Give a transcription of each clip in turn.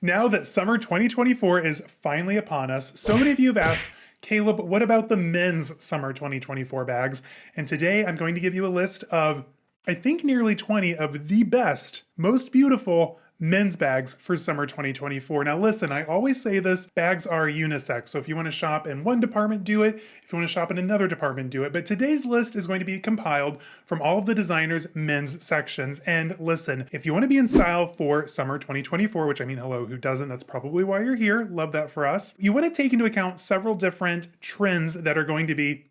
Now that summer 2024 is finally upon us, so many of you have asked, Caleb, what about the men's summer 2024 bags? And today I'm going to give you a list of, I think, nearly 20 of the best, most beautiful men's bags for summer 2024. Now listen, I always say this, bags are unisex. So if you want to shop in one department, do it. If you want to shop in another department, do it. But today's list is going to be compiled from all of the designers' men's sections. And listen, if you want to be in style for summer 2024, which I mean, hello, who doesn't? That's probably why you're here. Love that for us. You want to take into account several different trends that are going to be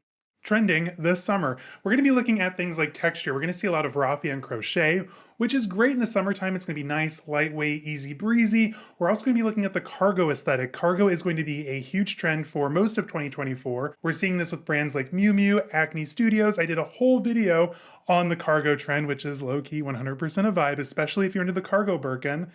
trending this summer. We're going to be looking at things like texture. We're going to see a lot of raffia and crochet, which is great in the summertime. It's going to be nice, lightweight, easy breezy. We're also going to be looking at the cargo aesthetic. Cargo is going to be a huge trend for most of 2024. We're seeing this with brands like Miu Miu, Acne Studios. I did a whole video on the cargo trend, which is low-key 100% a vibe, especially if you're into the cargo Birkin.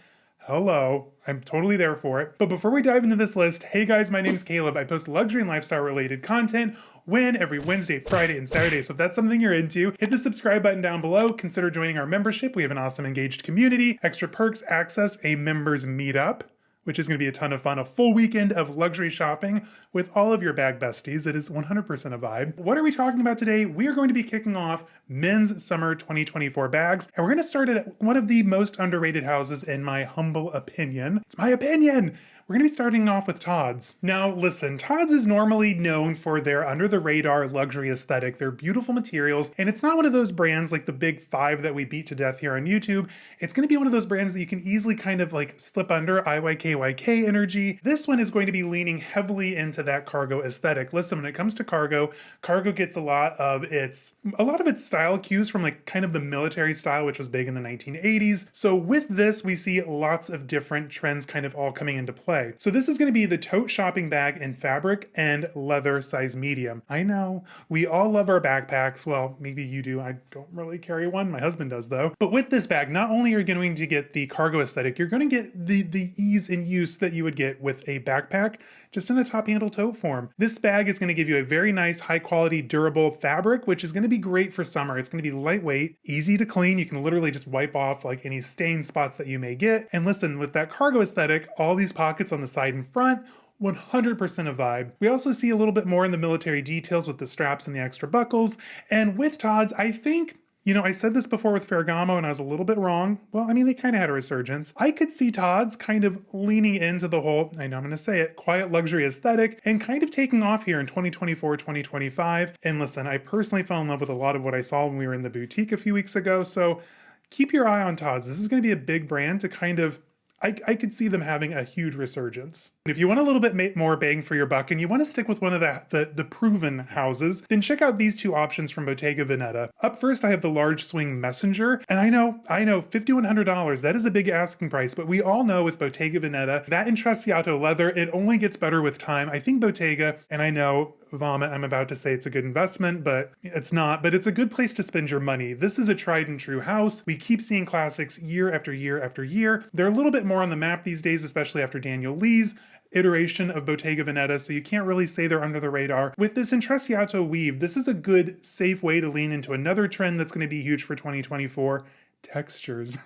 Hello, I'm totally there for it. But before we dive into this list, hey guys, my name's Caleb. I post luxury and lifestyle related content every Wednesday, Friday, and Saturday. So if that's something you're into, hit the subscribe button down below. Consider joining our membership. We have an awesome engaged community, extra perks, access, a members meetup, which is going to be a ton of fun, a full weekend of luxury shopping with all of your bag besties. It is 100% a vibe. What are we talking about today? We are going to be kicking off men's summer 2024 bags, and we're going to start at one of the most underrated houses in my humble opinion. It's my opinion. We're going to be starting off with Tods. Now listen, Tods is normally known for their under-the-radar luxury aesthetic, their beautiful materials, and it's not one of those brands like the big five that we beat to death here on YouTube. It's going to be one of those brands that you can easily kind of like slip under IYKYK energy. This one is going to be leaning heavily into that cargo aesthetic. Listen, when it comes to cargo, cargo gets a lot of its style cues from like kind of the military style, which was big in the 1980s. So with this, we see lots of different trends kind of all coming into play. So this is going to be the tote shopping bag in fabric and leather size medium. I know, we all love our backpacks. Well, maybe you do. I don't really carry one. My husband does though. But with this bag, not only are you going to get the cargo aesthetic, you're going to get the ease in use that you would get with a backpack, just in a top handle tote form. This bag is going to give you a very nice, high quality, durable fabric, which is going to be great for summer. It's going to be lightweight, easy to clean. You can literally just wipe off like any stain spots that you may get. And listen, with that cargo aesthetic, all these pockets on the side and front, 100% a vibe. We also see a little bit more in the military details with the straps and the extra buckles. And with Tods, I think, you know, I said this before with Ferragamo and I was a little bit wrong. Well, I mean, they kind of had a resurgence. I could see Tods kind of leaning into the whole, I know I'm going to say it, quiet luxury aesthetic and kind of taking off here in 2024, 2025. And listen, I personally fell in love with a lot of what I saw when we were in the boutique a few weeks ago. So keep your eye on Tods. This is going to be a big brand to kind of, I could see them having a huge resurgence. If you want a little bit more bang for your buck and you want to stick with one of the proven houses, then check out these two options from Bottega Veneta. Up first, I have the large swing messenger. And I know, $5,100, that is a big asking price, but we all know with Bottega Veneta, that Intrecciato leather, it only gets better with time. I think Bottega, and I know, vomit, I'm about to say it's a good investment, but it's not, but it's a good place to spend your money. This is a tried and true house. We keep seeing classics year after year after year. They're a little bit more on the map these days, especially after Daniel Lee's iteration of Bottega Veneta, so you can't really say they're under the radar. With this Intrecciato weave, this is a good, safe way to lean into another trend that's going to be huge for 2024, textures.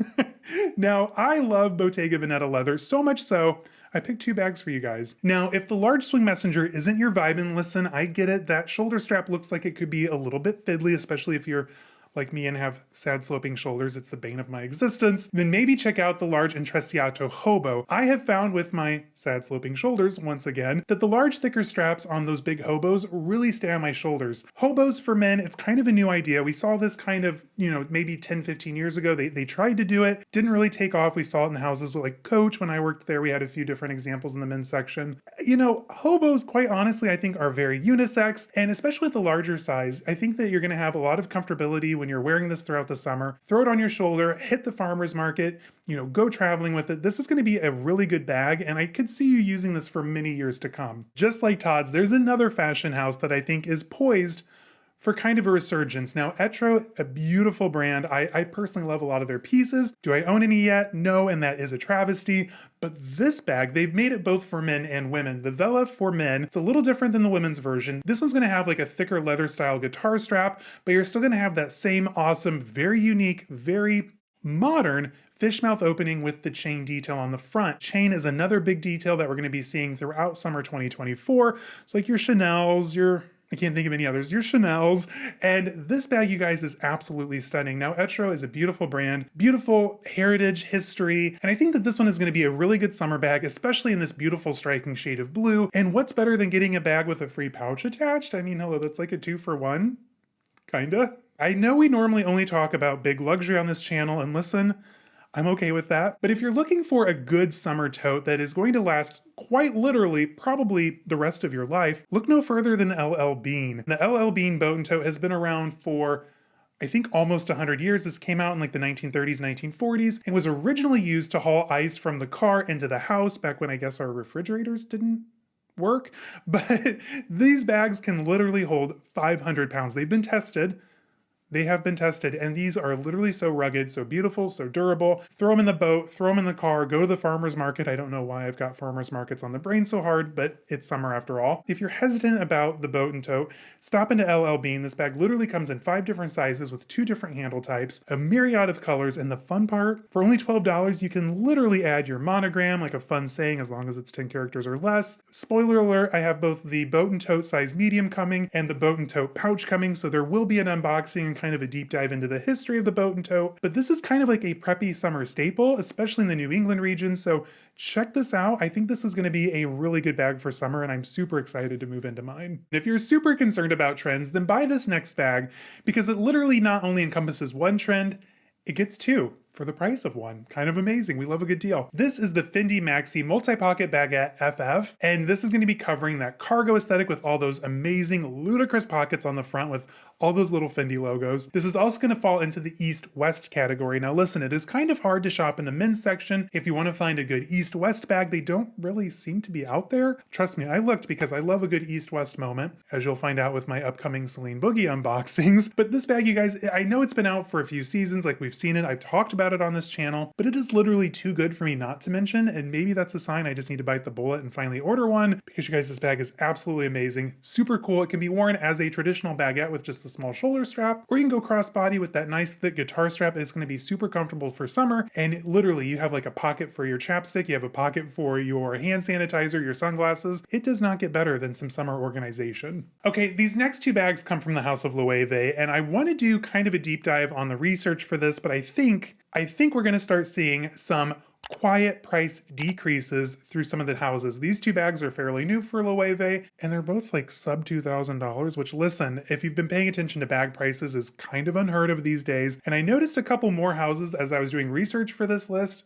Now, I love Bottega Veneta leather, so much so, I picked two bags for you guys. Now, if the large swing messenger isn't your vibe, and listen, I get it, that shoulder strap looks like it could be a little bit fiddly, especially if you're like me and have sad sloping shoulders, it's the bane of my existence, then maybe check out the large Intrecciato Hobo. I have found with my sad sloping shoulders, once again, that the large thicker straps on those big hobos really stay on my shoulders. Hobos for men, it's kind of a new idea. We saw this kind of, you know, maybe 10, 15 years ago. They tried to do it, didn't really take off. We saw it in the houses with like Coach. When I worked there, we had a few different examples in the men's section. You know, hobos, quite honestly, I think are very unisex, and especially with the larger size, I think that you're gonna have a lot of comfortability when you're wearing this throughout the summer. Throw it on your shoulder, hit the farmer's market, you know, go traveling with it. This is going to be a really good bag, and I could see you using this for many years to come. Just like Tods, there's another fashion house that I think is poised for kind of a resurgence. Now, Etro, a beautiful brand. I personally love a lot of their pieces. Do I own any yet? No, and that is a travesty. But this bag, they've made it both for men and women. The Vela for men, it's a little different than the women's version. This one's gonna have like a thicker leather style guitar strap, but you're still gonna have that same awesome, very unique, very modern fish mouth opening with the chain detail on the front. Chain is another big detail that we're going to be seeing throughout summer 2024. So like your Chanel's, I can't think of any others, your Chanel's. And this bag, you guys, is absolutely stunning. Now, Etro is a beautiful brand, beautiful heritage, history, and I think that this one is going to be a really good summer bag, especially in this beautiful striking shade of blue. And what's better than getting a bag with a free pouch attached? I mean, hello, that's like a 2-for-1, kinda. I know we normally only talk about big luxury on this channel, and listen, I'm okay with that. But if you're looking for a good summer tote that is going to last quite literally probably the rest of your life, look no further than LL Bean. The LL Bean boat and tote has been around for I think almost 100 years. This came out in like the 1930s, 1940s, and was originally used to haul ice from the car into the house back when I guess our refrigerators didn't work. But these bags can literally hold 500 pounds. They've been tested. They have been tested, and these are literally so rugged, so beautiful, so durable. Throw them in the boat, throw them in the car, go to the farmer's market. I don't know why I've got farmer's markets on the brain so hard, but it's summer after all. If you're hesitant about the boat and tote, stop into LL Bean. This bag literally comes in 5 different sizes with 2 different handle types, a myriad of colors, and the fun part, for only $12, you can literally add your monogram, like a fun saying, as long as it's 10 characters or less. Spoiler alert, I have both the boat and tote size medium coming and the boat and tote pouch coming, so there will be an unboxing and kind of a deep dive into the history of the boat and tote, but this is kind of like a preppy summer staple, especially in the New England region, so check this out. I think this is going to be a really good bag for summer, and I'm super excited to move into mine. If you're super concerned about trends, then buy this next bag, because it literally not only encompasses one trend, it gets 2 for the price of 1. Kind of amazing. We love a good deal. This is the Fendi Maxi Multipocket Baguette FF, and this is going to be covering that cargo aesthetic with all those amazing, ludicrous pockets on the front with all those little Fendi logos. This is also going to fall into the East-West category. Now listen, it is kind of hard to shop in the men's section. If you want to find a good East-West bag, they don't really seem to be out there. Trust me, I looked because I love a good East-West moment, as you'll find out with my upcoming Celine Boogie unboxings. But this bag, you guys, I know it's been out for a few seasons, like we've seen it, I've talked about it on this channel, but it is literally too good for me not to mention, and maybe that's a sign I just need to bite the bullet and finally order one, because you guys, this bag is absolutely amazing, super cool. It can be worn as a traditional baguette with just a small shoulder strap, or you can go crossbody with that nice thick guitar strap. It's going to be super comfortable for summer, and literally you have like a pocket for your chapstick, you have a pocket for your hand sanitizer, your sunglasses. It does not get better than some summer organization. Okay, these next 2 bags come from the house of Loewe, and I want to do kind of a deep dive on the research for this, but I think we're going to start seeing some quiet price decreases through some of the houses. These 2 bags are fairly new for Loewe, and they're both like sub $2,000, which, listen, if you've been paying attention to bag prices, is kind of unheard of these days. And I noticed a couple more houses as I was doing research for this list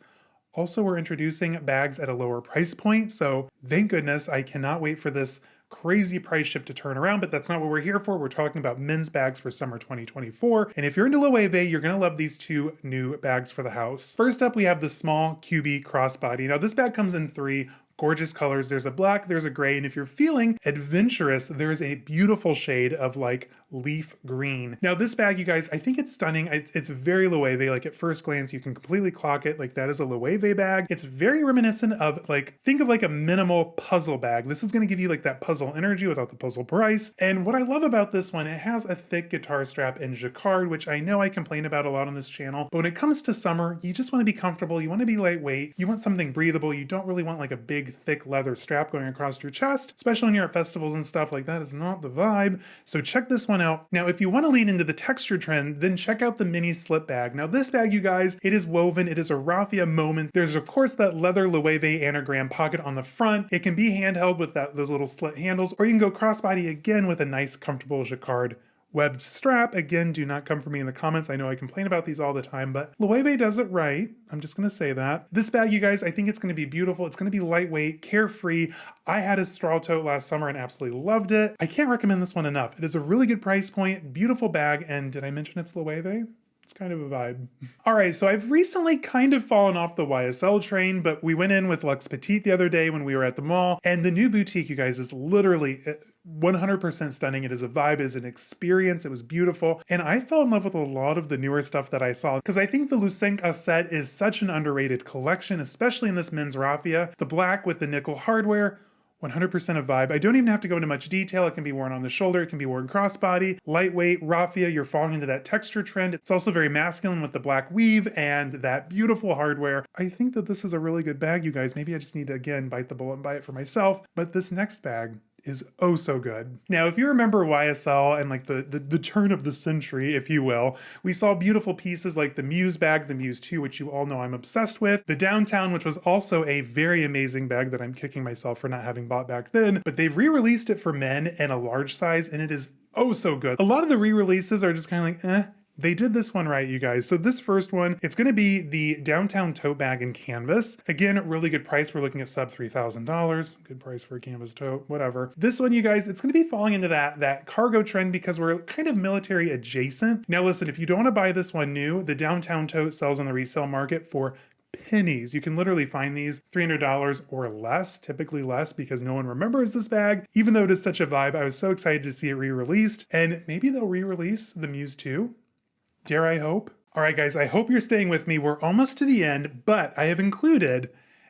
also were introducing bags at a lower price point, so thank goodness. I cannot wait for this crazy price shift to turn around, but that's not what we're here for. We're talking about men's bags for summer 2024. And if you're into Loewe, you're gonna love these 2 new bags for the house. First up, we have the small QB crossbody. Now this bag comes in 3 gorgeous colors. There's a black, there's a gray, and if you're feeling adventurous, there's a beautiful shade of like leaf green. Now this bag, you guys, I think it's stunning. It's very Loewe. Like at first glance, you can completely clock it. Like that is a Loewe bag. It's very reminiscent of like, think of like a minimal puzzle bag. This is going to give you like that puzzle energy without the puzzle price. And what I love about this one, it has a thick guitar strap in jacquard, which I know I complain about a lot on this channel. But when it comes to summer, you just want to be comfortable. You want to be lightweight. You want something breathable. You don't really want like a big thick leather strap going across your chest, especially when you're at festivals and stuff. Like that is not the vibe. So check this one out. Now, if you want to lean into the texture trend, then check out the mini slip bag. Now this bag, you guys, it is woven. It is a raffia moment. There's of course that leather Loewe anagram pocket on the front. It can be handheld with those little slit handles, or you can go crossbody again with a nice comfortable jacquard webbed strap. Again, do not come for me in the comments. I know I complain about these all the time, but Loewe does it right. I'm just going to say that. This bag, you guys, I think it's going to be beautiful. It's going to be lightweight, carefree. I had a straw tote last summer and absolutely loved it. I can't recommend this one enough. It is a really good price point, beautiful bag, and did I mention it's Loewe? It's kind of a vibe. All right, so I've recently kind of fallen off the YSL train, but we went in with Luxe Petite the other day when we were at the mall, and the new boutique, you guys, is literally 100% stunning. It is a vibe, it is an experience, it was beautiful, and I fell in love with a lot of the newer stuff that I saw, because I think the Lucenka set is such an underrated collection, especially in this men's raffia. The black with the nickel hardware, 100% a vibe. I don't even have to go into much detail. It can be worn on the shoulder. It can be worn crossbody, lightweight, raffia. You're falling into that texture trend. It's also very masculine with the black weave and that beautiful hardware. I think that this is a really good bag, you guys. Maybe I just need to, again, bite the bullet and buy it for myself. But this next bag is oh so good. Now, if you remember YSL and like the turn of the century, if you will, we saw beautiful pieces like the Muse bag, the Muse 2, which you all know I'm obsessed with, the Downtown, which was also a very amazing bag that I'm kicking myself for not having bought back then, but they've re-released it for men in a large size and it is oh so good. A lot of the re-releases are just kind of like, They did this one right, you guys. So this first one, it's going to be the Downtown tote bag in canvas. Again, really good price. We're looking at sub $3,000. Good price for a canvas tote, whatever. This one, you guys, it's going to be falling into that cargo trend because we're kind of military adjacent. Now listen, if you don't want to buy this one new, the Downtown tote sells on the resale market for pennies. You can literally find these $300 or less, typically less because no one remembers this bag. Even though it is such a vibe, I was so excited to see it re-released, and maybe they'll re-release the Muse 2. Dare I hope? All right, guys, I hope you're staying with me. We're almost to the end, but I have included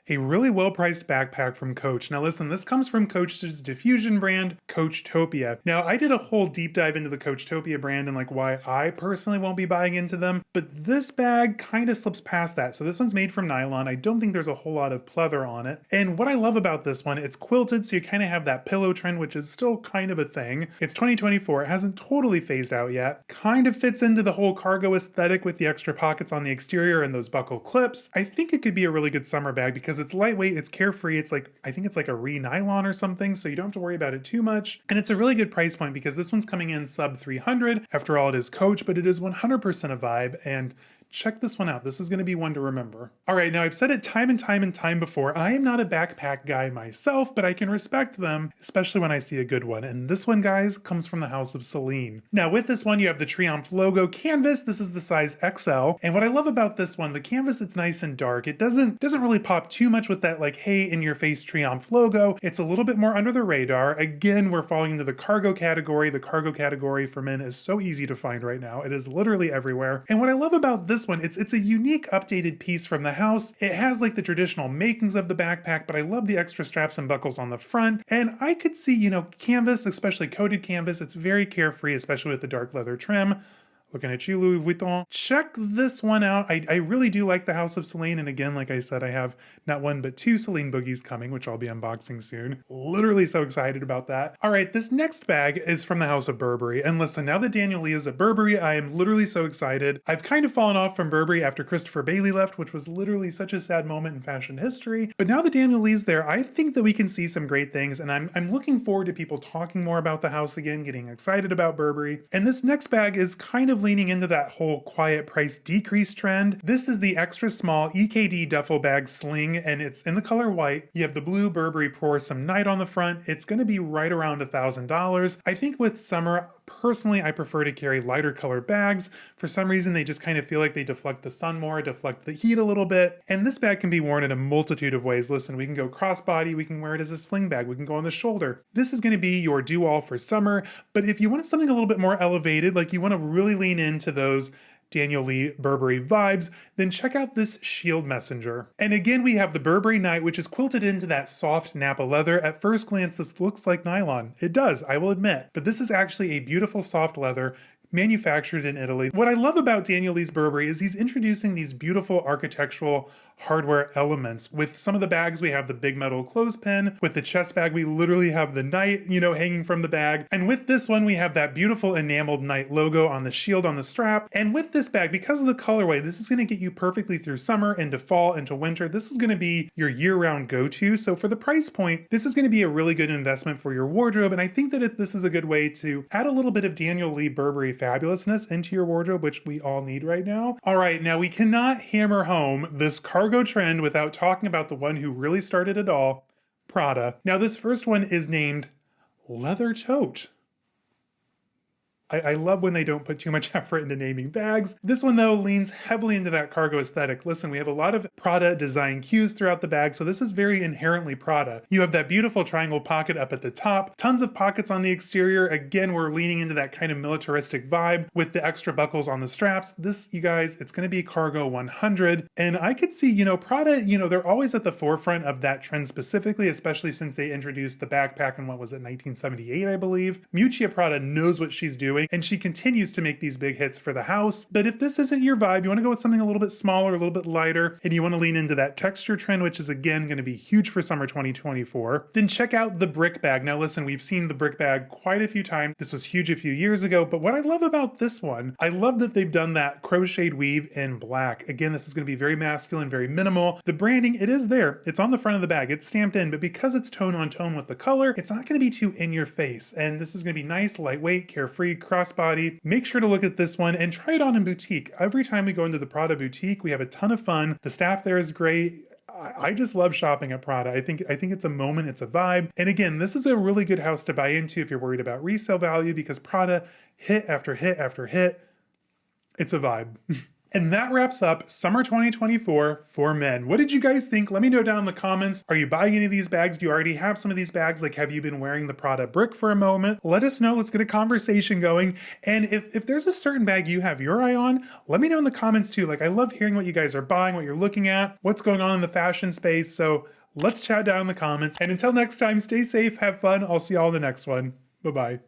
a really well-priced backpack from Coach. Now listen, this comes from Coach's diffusion brand, Coachtopia. Now I did a whole deep dive into the Coachtopia brand and like why I personally won't be buying into them, but this bag kind of slips past that. So this one's made from nylon. I don't think there's a whole lot of pleather on it. And what I love about this one, it's quilted, so you kind of have that pillow trend, which is still kind of a thing. It's 2024, it hasn't totally phased out yet. Kind of fits into the whole cargo aesthetic with the extra pockets on the exterior and those buckle clips. I think it could be a really good summer bag because it's lightweight, it's carefree, it's like, I think it's like a re-nylon or something, so you don't have to worry about it too much. And it's a really good price point because this one's coming in sub 300. After all, it is Coach, but it is 100% a vibe, and check this one out. This is going to be one to remember. All right, now I've said it time and time before, I am not a backpack guy myself, but I can respect them, especially when I see a good one. And this one, guys, comes from the house of Celine. Now with this one, you have the Triomphe logo canvas. This is the size XL. And what I love about this one, the canvas, it's nice and dark. It doesn't really pop too much with that like, hey, in your face Triomphe logo. It's a little bit more under the radar. Again, we're falling into the cargo category. The cargo category for men is so easy to find right now. It is literally everywhere. And what I love about this one, it's a unique updated piece from the house. It has like the traditional makings of the backpack, but I love the extra straps and buckles on the front. And I could see, you know, canvas, especially coated canvas, it's very carefree, especially with the dark leather trim. Looking at you, Louis Vuitton. Check this one out. I really do like the House of Celine. And again, like I said, I have not one, but two Celine boogies coming, which I'll be unboxing soon. Literally so excited about that. All right, this next bag is from the House of Burberry. And listen, now that Daniel Lee is at Burberry, I am literally so excited. I've kind of fallen off from Burberry after Christopher Bailey left, which was literally such a sad moment in fashion history. But now that Daniel Lee's there, I think that we can see some great things. And I'm looking forward to people talking more about the house again, getting excited about Burberry. And this next bag is kind of leaning into that whole quiet price decrease trend. This is the extra small EKD duffel bag sling, and it's in the color white. You have the blue Burberry Pour Some Night on the front. It's going to be right around $1,000. I think with summer, personally, I prefer to carry lighter colored bags. For some reason, they just kind of feel like they deflect the sun more, deflect the heat a little bit. And this bag can be worn in a multitude of ways. Listen, we can go crossbody, we can wear it as a sling bag, we can go on the shoulder. This is going to be your do-all for summer. But if you want something a little bit more elevated, like you want to really lean into those Daniel Lee Burberry vibes, then check out this Shield Messenger. And again, we have the Burberry Night, which is quilted into that soft Napa leather. At first glance, this looks like nylon. It does, I will admit, but this is actually a beautiful soft leather manufactured in Italy. What I love about Daniel Lee's Burberry is he's introducing these beautiful architectural hardware elements. With some of the bags, we have the big metal clothespin. With the chest bag, we literally have the knight, you know, hanging from the bag. And with this one, we have that beautiful enameled knight logo on the shield on the strap. And with this bag, because of the colorway, this is going to get you perfectly through summer, into fall, into winter. This is going to be your year-round go-to. So for the price point, this is going to be a really good investment for your wardrobe. And I think that this is a good way to add a little bit of Daniel Lee Burberry fabulousness into your wardrobe, which we all need right now. All right, now we cannot hammer home this cargo trend without talking about the one who really started it all, Prada. Now this first one is named Leather Tote. I love when they don't put too much effort into naming bags. This one though leans heavily into that cargo aesthetic. Listen, we have a lot of Prada design cues throughout the bag, so this is very inherently Prada. You have that beautiful triangle pocket up at the top, tons of pockets on the exterior. Again, we're leaning into that kind of militaristic vibe with the extra buckles on the straps. This, you guys, it's gonna be cargo 100. And I could see, you know, Prada, you know, they're always at the forefront of that trend specifically, especially since they introduced the backpack in, what was it, 1978, I believe. Miuccia Prada knows what she's doing, and she continues to make these big hits for the house. But if this isn't your vibe, you want to go with something a little bit smaller, a little bit lighter, and you want to lean into that texture trend, which is again going to be huge for summer 2024, then check out the Brique bag. Now listen, we've seen the Brique bag quite a few times. This was huge a few years ago, but what I love about this one, I love that they've done that crocheted weave in black. Again, this is going to be very masculine, very minimal. The branding, it is there. It's on the front of the bag. It's stamped in, but because it's tone on tone with the color, it's not going to be too in your face. And this is going to be nice, lightweight, carefree, crossbody. Make sure to look at this one and try it on in boutique. Every time we go into the Prada boutique, we have a ton of fun. The staff there is great. I just love shopping at Prada. I think it's a moment, it's a vibe. And again, this is a really good house to buy into if you're worried about resale value, because Prada, hit after hit after hit, it's a vibe. And that wraps up summer 2024 for men. What did you guys think? Let me know down in the comments. Are you buying any of these bags? Do you already have some of these bags? Like, have you been wearing the Prada Brique for a moment? Let us know. Let's get a conversation going. And if there's a certain bag you have your eye on, let me know in the comments too. Like, I love hearing what you guys are buying, what you're looking at, what's going on in the fashion space. So let's chat down in the comments. And until next time, stay safe, have fun. I'll see y'all in the next one. Bye-bye.